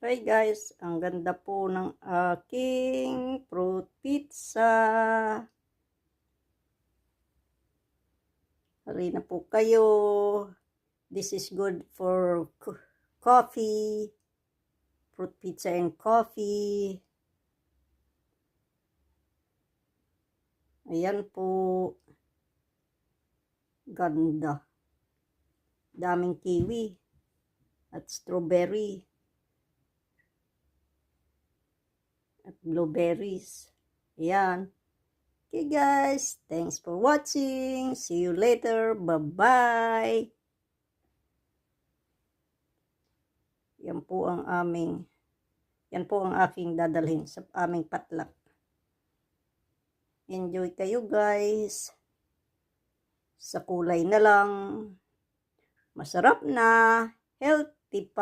Hi guys, ang ganda po ng aking fruit pizza. Halina po kayo. This is good for coffee. Fruit pizza and coffee. Ayan po. Ganda. Daming kiwi at strawberry. At blueberries. Ayan. Okay guys, thanks for watching. See you later. Bye-bye. Yan po ang aking dadalhin sa aming patlak. Enjoy kayo guys. Sa kulay na lang. Masarap na. Healthy pa.